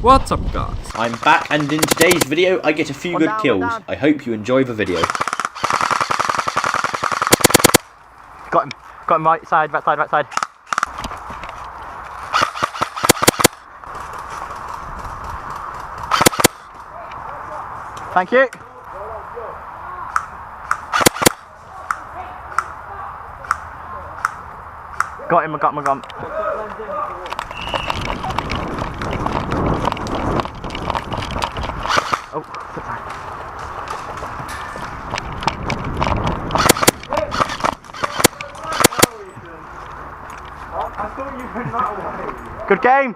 What's up guys? I'm back, and in today's video I get a few good kills. I hope you enjoy the video. Got him right side, right side, right side. Thank you. Got him, I got him. Oh, I thought you went that way. good game.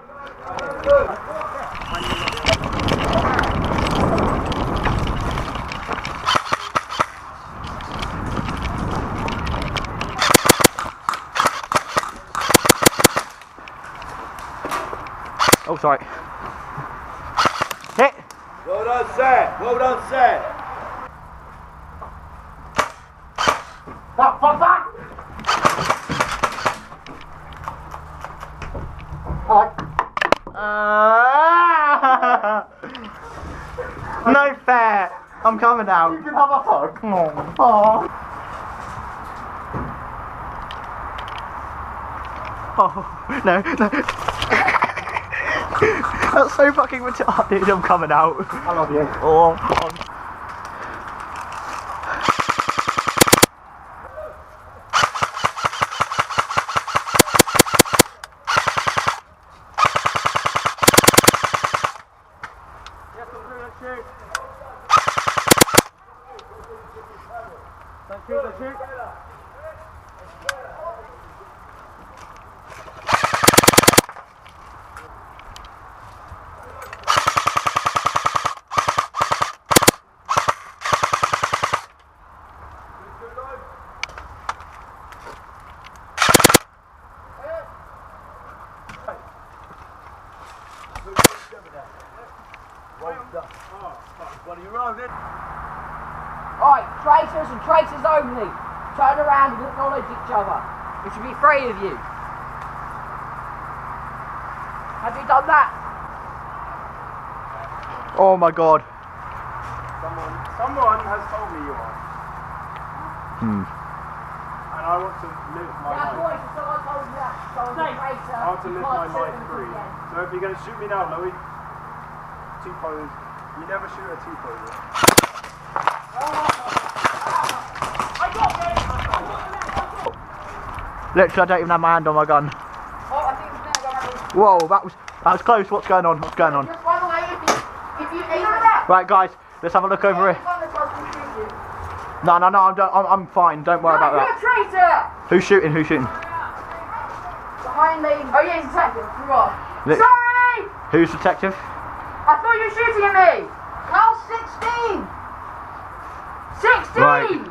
Oh, sorry. Hit. Well done, sir. Well done, sir. Fuck. No fair. I'm coming out. You can have a hug. Come on. Oh. Oh, no. That's so fucking retarded. I'm coming out. I love you. Oh, God. Don't shoot. Alright, traitors and traitors only. Turn around and acknowledge each other. There should be 3 of you. Have you done that? Oh my God. Someone has told me you are. And I want to live my Yeah, life. boys, someone told you that. Someone's a traitor. I want to You live can't my shoot life them free. again. So if you're going to shoot me now, Louis, T-pose. You never shoot a T-pose. Literally, I don't even have my hand on my gun. Oh, I think it's there. Whoa, that was close. What's going on? What's going on? Just by the way, if you aim at that, Right, guys, let's have a look over here. No, I'm fine. Don't worry about you're that. a traitor! Who's shooting? Who's shooting? Behind me. Oh, yeah, he's attacking. Come on. Look. Sorry! Who's detective? I thought you were shooting at me! Well, 16! 16! Right.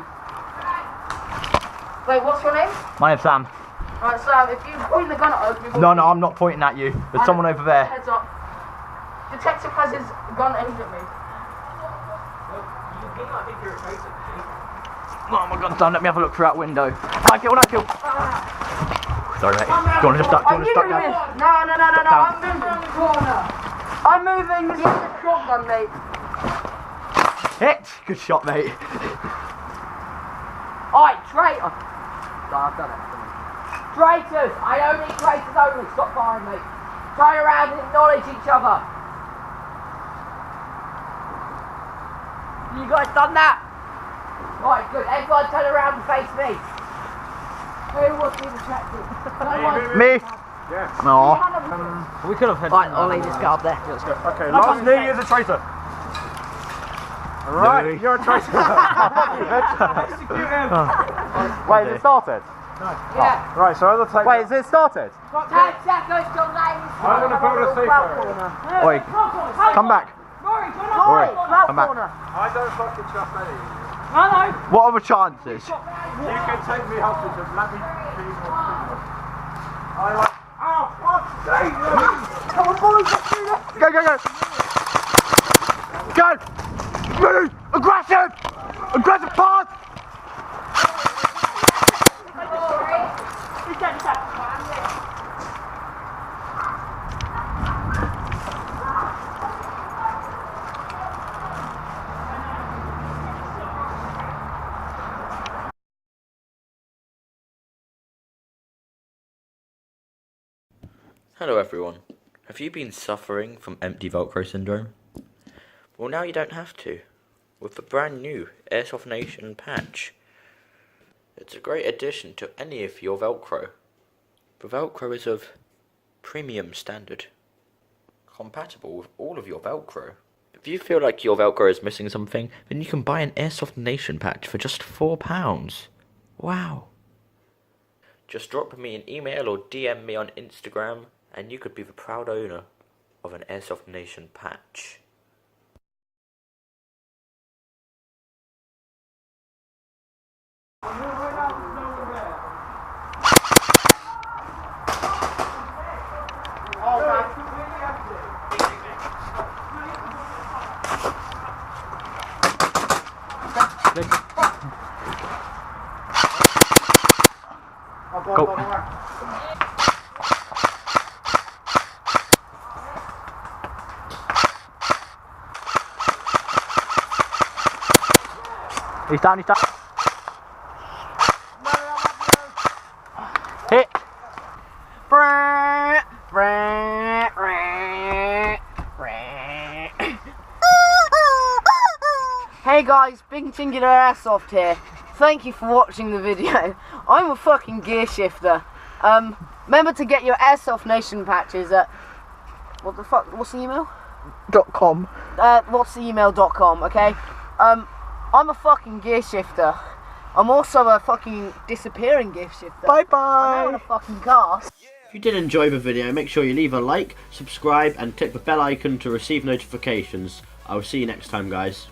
Wait, what's your name? My name's Sam. Right, Sam, if you point the gun at us, we've No, I'm not pointing at you. There's someone over there. Heads up. Detective has his gun aimed at me. Oh my God, Sam, let me have a look through that window. Not kill. Sorry, mate. Do you want to just duck? Are you moving? No. I'm moving in the corner. I'm moving. This is a shotgun, mate. Hit! Good shot, mate. Alright, traitor. No, I've done it. Traitors! I only traitors only. Stop firing, mate. Turn around and acknowledge each other. You guys done that? Right, good. Everyone turn around and face me. Who wants to be the detective? Me? Yes. No. We could have had. Right, Ollie, just go up there. Let's go. Okay, last knee is a traitor. Right, Louis. you're a traitor. Execute him. Wait, is it started? Yeah. Right, so other take. Wait, is it started? 10 seconds till names. I'm going to build a safe area. Wait, come back. Rory, come back. I don't fucking trust any of you. What are the chances? You can take me hostage and let me be more. I like. Oh, fuck's sake! Come on, boys, let's do this. Go! Move! Aggressive! Aggressive pass! Hello everyone. Have you been suffering from empty Velcro syndrome? Well, now you don't have to, with the brand new Airsoft Nation patch. It's a great addition to any of your Velcro. The Velcro is of premium standard, compatible with all of your Velcro. If you feel like your Velcro is missing something, then you can buy an Airsoft Nation patch for just £4. Wow. Just drop me an email or DM me on Instagram, and you could be the proud owner of an Airsoft Nation patch. Go. He's down, he's down. Hit. Hey guys, Big Singular Airsoft here. Thank you for watching the video. I'm a fucking gear shifter. Remember to get your Airsoft Nation patches at what's the email? .com. What's the email.com, okay? I'm a fucking gear shifter. I'm also a fucking disappearing gear shifter. Bye I'm bye. out on a fucking cast. If you did enjoy the video, make sure you leave a like, subscribe and click the bell icon to receive notifications. I will see you next time, guys.